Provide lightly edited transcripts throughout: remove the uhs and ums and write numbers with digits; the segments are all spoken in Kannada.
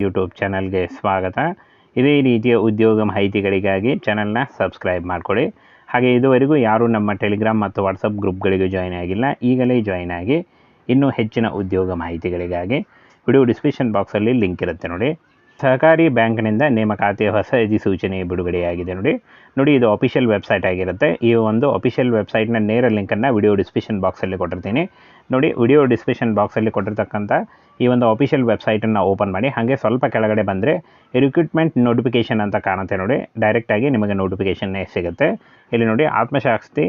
ಯೂಟ್ಯೂಬ್ ಚಾನಲ್ಗೆ ಸ್ವಾಗತ. ಇದೇ ರೀತಿಯ ಉದ್ಯೋಗ ಮಾಹಿತಿಗಳಿಗಾಗಿ ಚಾನಲ್ನ ಸಬ್ಸ್ಕ್ರೈಬ್ ಮಾಡಿಕೊಳ್ಳಿ. ಹಾಗೆ ಇದುವರೆಗೂ ಯಾರೂ ನಮ್ಮ ಟೆಲಿಗ್ರಾಮ್ ಮತ್ತು ವಾಟ್ಸಪ್ ಗ್ರೂಪ್ಗಳಿಗೆ ಜಾಯ್ನ್ ಆಗಿಲ್ಲ, ಈಗಲೇ ಜಾಯ್ನ್ ಆಗಿ. ಇನ್ನೂ ಹೆಚ್ಚಿನ ಉದ್ಯೋಗ ಮಾಹಿತಿಗಳಿಗಾಗಿ ವಿಡಿಯೋ ಡಿಸ್ಕ್ರಿಪ್ಷನ್ ಬಾಕ್ಸಲ್ಲಿ ಲಿಂಕ್ ಇರುತ್ತೆ ನೋಡಿ. ಸಹಕಾರಿ ಬ್ಯಾಂಕ್ನಿಂದ ನೇಮಕಾತಿಯ ಹೊಸ ಅಧಿಸೂಚನೆ ಬಿಡುಗಡೆಯಾಗಿದೆ ನೋಡಿ. ಇದು ಅಫಿಷಿಯಲ್ ವೆಬ್ಸೈಟ್ ಆಗಿರುತ್ತೆ. ಈ ಒಂದು ಅಫಿಷಿಯಲ್ ವೆಬ್ಸೈಟ್ನ ನೇರ ಲಿಂಕನ್ನು ವಿಡಿಯೋ ಡಿಸ್ಕ್ರಿಪ್ಷನ್ ಬಾಕ್ಸಲ್ಲಿ ಕೊಟ್ಟಿರ್ತೀನಿ ನೋಡಿ. ವಿಡಿಯೋ ಡಿಸ್ಕ್ರಿಪ್ಷನ್ ಬಾಕ್ಸಲ್ಲಿ ಕೊಟ್ಟಿರ್ತಕ್ಕಂಥ ಈ ಒಂದು ಅಫಿಷಿಯಲ್ ವೆಬ್ಸೈಟನ್ನು ಓಪನ್ ಮಾಡಿ ಹಾಗೆ ಸ್ವಲ್ಪ ಕೆಳಗಡೆ ಬಂದರೆ ರಿಕ್ರೂಟ್ಮೆಂಟ್ ನೋಟಿಫಿಕೇಷನ್ ಅಂತ ಕಾಣುತ್ತೆ ನೋಡಿ. ಡೈರೆಕ್ಟಾಗಿ ನಿಮಗೆ ನೋಟಿಫಿಕೇಷನ್ನೇ ಸಿಗುತ್ತೆ. ಇಲ್ಲಿ ನೋಡಿ, ಆತ್ಮಶಾಸ್ತಿ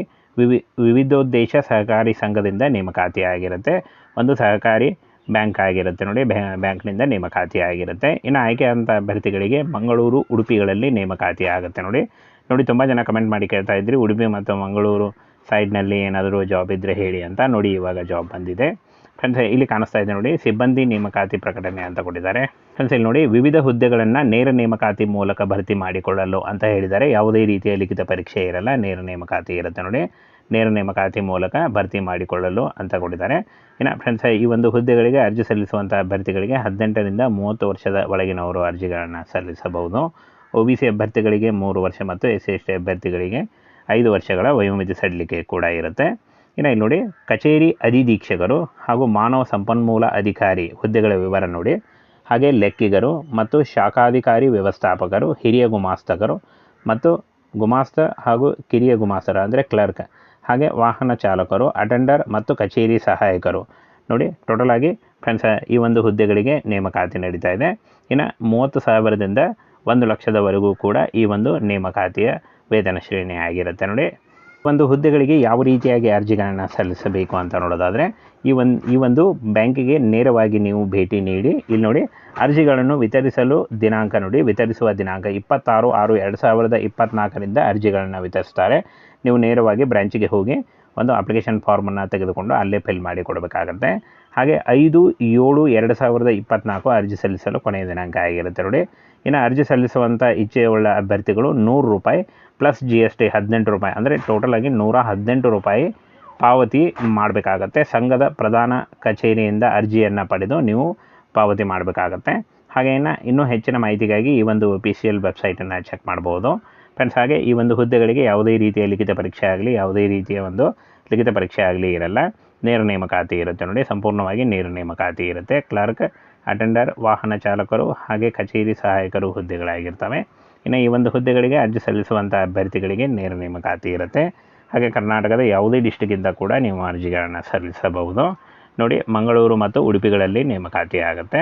ವಿವಿಧೋದ್ದೇಶ ಸಹಕಾರಿ ಸಂಘದಿಂದ ನೇಮಕಾತಿ ಆಗಿರುತ್ತೆ. ಒಂದು ಸಹಕಾರಿ ಬ್ಯಾಂಕ್ ಆಗಿರುತ್ತೆ ನೋಡಿ, ಬ್ಯಾಂಕ್ನಿಂದ ನೇಮಕಾತಿ ಆಗಿರುತ್ತೆ. ಇನ್ನು ಆಯ್ಕೆಯಾದಂಥ ಅಭ್ಯರ್ಥಿಗಳಿಗೆ ಮಂಗಳೂರು, ಉಡುಪಿಗಳಲ್ಲಿ ನೇಮಕಾತಿ ಆಗುತ್ತೆ ನೋಡಿ. ತುಂಬ ಜನ ಕಮೆಂಟ್ ಮಾಡಿ ಕೇಳ್ತಾ ಇದ್ರಿ, ಉಡುಪಿ ಮತ್ತು ಮಂಗಳೂರು ಸೈಡ್ನಲ್ಲಿ ಏನಾದರೂ ಜಾಬ್ ಇದ್ದರೆ ಹೇಳಿ ಅಂತ. ನೋಡಿ, ಇವಾಗ ಜಾಬ್ ಬಂದಿದೆ ಫ್ರೆಂಡ್ಸ್. ಇಲ್ಲಿ ಕಾಣಿಸ್ತಾ ಇದೆ ನೋಡಿ, ಸಿಬ್ಬಂದಿ ನೇಮಕಾತಿ ಪ್ರಕಟಣೆ ಅಂತ ಕೊಟ್ಟಿದ್ದಾರೆ ಫ್ರೆಂಡ್ಸ್. ಇಲ್ಲಿ ನೋಡಿ, ವಿವಿಧ ಹುದ್ದೆಗಳನ್ನು ನೇರ ನೇಮಕಾತಿ ಮೂಲಕ ಭರ್ತಿ ಮಾಡಿಕೊಳ್ಳಲು ಅಂತ ಹೇಳಿದ್ದಾರೆ. ಯಾವುದೇ ರೀತಿಯ ಲಿಖಿತ ಪರೀಕ್ಷೆ ಇರಲ್ಲ, ನೇರ ನೇಮಕಾತಿ ಇರುತ್ತೆ ನೋಡಿ. ನೇರ ನೇಮಕಾತಿ ಮೂಲಕ ಭರ್ತಿ ಮಾಡಿಕೊಳ್ಳಲು ಅಂತ ಕೊಟ್ಟಿದ್ದಾರೆ. ಇನ್ನು ಫ್ರೆಂಡ್ಸ್, ಈ ಒಂದು ಹುದ್ದೆಗಳಿಗೆ ಅರ್ಜಿ ಸಲ್ಲಿಸುವಂಥ ಅಭ್ಯರ್ಥಿಗಳಿಗೆ 18ರಿಂದ 30 ವರ್ಷದ ಒಳಗಿನವರು ಅರ್ಜಿಗಳನ್ನು ಸಲ್ಲಿಸಬಹುದು. OBC ಅಭ್ಯರ್ಥಿಗಳಿಗೆ 3 ವರ್ಷ ಮತ್ತು SC/ST ಅಭ್ಯರ್ಥಿಗಳಿಗೆ 5 ವರ್ಷಗಳ ವಯೋಮಿತಿ ಸಡಿಲಿಕೆ ಕೂಡ ಇರುತ್ತೆ. ಇನ್ನು ಇಲ್ಲಿ ನೋಡಿ, ಕಚೇರಿ ಅಧೀಕ್ಷಕರು ಹಾಗೂ ಮಾನವ ಸಂಪನ್ಮೂಲ ಅಧಿಕಾರಿ ಹುದ್ದೆಗಳ ವಿವರ ನೋಡಿ. ಹಾಗೆ ಲೆಕ್ಕಿಗರು ಮತ್ತು ಶಾಖಾಧಿಕಾರಿ ವ್ಯವಸ್ಥಾಪಕರು, ಹಿರಿಯ ಗುಮಾಸ್ತಕರು ಮತ್ತು ಗುಮಾಸ್ತ ಹಾಗೂ ಕಿರಿಯ ಗುಮಾಸ್ತರ ಅಂದರೆ ಕ್ಲರ್ಕ್, ಹಾಗೆ ವಾಹನ ಚಾಲಕರು, ಅಟೆಂಡರ್ ಮತ್ತು ಕಚೇರಿ ಸಹಾಯಕರು ನೋಡಿ. ಟೋಟಲ್ ಆಗಿ ಫ್ರೆಂಡ್ಸ್, ಈ ಒಂದು ಹುದ್ದೆಗಳಿಗೆ ನೇಮಕಾತಿ ನಡೀತಾ ಇದೆ. ಇನ್ನು 30,000ದಿಂದ 1 ಲಕ್ಷದವರೆಗೂ ಕೂಡ ಈ ಒಂದು ನೇಮಕಾತಿಯ ವೇತನ ಶ್ರೇಣಿ ಆಗಿರುತ್ತೆ ನೋಡಿ. ಒಂದು ಹುದ್ದೆಗಳಿಗೆ ಯಾವ ರೀತಿಯಾಗಿ ಅರ್ಜಿಗಳನ್ನು ಸಲ್ಲಿಸಬೇಕು ಅಂತ ನೋಡೋದಾದರೆ, ಈ ಒಂದು ಬ್ಯಾಂಕಿಗೆ ನೇರವಾಗಿ ನೀವು ಭೇಟಿ ನೀಡಿ. ಇಲ್ಲಿ ನೋಡಿ, ಅರ್ಜಿಗಳನ್ನು ವಿತರಿಸಲು ದಿನಾಂಕ ನೋಡಿ, ವಿತರಿಸುವ ದಿನಾಂಕ 26/6/2024ರಿಂದ ಅರ್ಜಿಗಳನ್ನು ವಿತರಿಸ್ತಾರೆ. ನೀವು ನೇರವಾಗಿ ಬ್ರ್ಯಾಂಚಿಗೆ ಹೋಗಿ ಒಂದು ಅಪ್ಲಿಕೇಶನ್ ಫಾರ್ಮನ್ನು ತೆಗೆದುಕೊಂಡು ಅಲ್ಲೇ ಫಿಲ್ ಮಾಡಿ ಕೊಡಬೇಕಾಗತ್ತೆ. ಹಾಗೆ 5/7/2024 ಅರ್ಜಿ ಸಲ್ಲಿಸಲು ಕೊನೆಯ ದಿನಾಂಕ ಆಗಿರುತ್ತೆ ನೋಡಿ. ಇನ್ನು ಅರ್ಜಿ ಸಲ್ಲಿಸುವಂಥ ಇಚ್ಛೆಯುಳ್ಳ ಅಭ್ಯರ್ಥಿಗಳು ₹100 ಪ್ಲಸ್ GST ₹18, ಅಂದರೆ ಟೋಟಲಾಗಿ ₹118 ಪಾವತಿ ಮಾಡಬೇಕಾಗತ್ತೆ. ಸಂಘದ ಪ್ರಧಾನ ಕಚೇರಿಯಿಂದ ಅರ್ಜಿಯನ್ನು ಪಡೆದು ನೀವು ಪಾವತಿ ಮಾಡಬೇಕಾಗತ್ತೆ. ಹಾಗೆ ಇನ್ನೂ ಹೆಚ್ಚಿನ ಮಾಹಿತಿಗಾಗಿ ಈ ಒಂದು ಅಫಿಷಿಯಲ್ ವೆಬ್ಸೈಟನ್ನು ಚೆಕ್ ಮಾಡ್ಬೋದು ಫ್ರೆಂಡ್ಸ್. ಹಾಗೆ ಈ ಒಂದು ಹುದ್ದೆಗಳಿಗೆ ಯಾವುದೇ ರೀತಿಯ ಲಿಖಿತ ಪರೀಕ್ಷೆ ಆಗಲಿ, ಯಾವುದೇ ರೀತಿಯ ಒಂದು ಲಿಖಿತ ಪರೀಕ್ಷೆ ಆಗಲಿ ಇರಲ್ಲ. ನೇರ ನೇಮಕಾತಿ ಇರುತ್ತೆ ನೋಡಿ, ಸಂಪೂರ್ಣವಾಗಿ ನೇರ ನೇಮಕಾತಿ ಇರುತ್ತೆ. ಕ್ಲರ್ಕ್, ಅಟೆಂಡರ್, ವಾಹನ ಚಾಲಕರು ಹಾಗೆ ಕಚೇರಿ ಸಹಾಯಕರು ಹುದ್ದೆಗಳಾಗಿರ್ತವೆ. ಇನ್ನು ಈ ಒಂದು ಹುದ್ದೆಗಳಿಗೆ ಅರ್ಜಿ ಸಲ್ಲಿಸುವಂಥ ಅಭ್ಯರ್ಥಿಗಳಿಗೆ ನೇರ ನೇಮಕಾತಿ ಇರುತ್ತೆ. ಹಾಗೆ ಕರ್ನಾಟಕದ ಯಾವುದೇ ಡಿಸ್ಟಿಕ್ಕಿಂದ ಕೂಡ ನೀವು ಅರ್ಜಿಗಳನ್ನು ಸಲ್ಲಿಸಬಹುದು ನೋಡಿ. ಮಂಗಳೂರು ಮತ್ತು ಉಡುಪಿಗಳಲ್ಲಿ ನೇಮಕಾತಿ ಆಗುತ್ತೆ.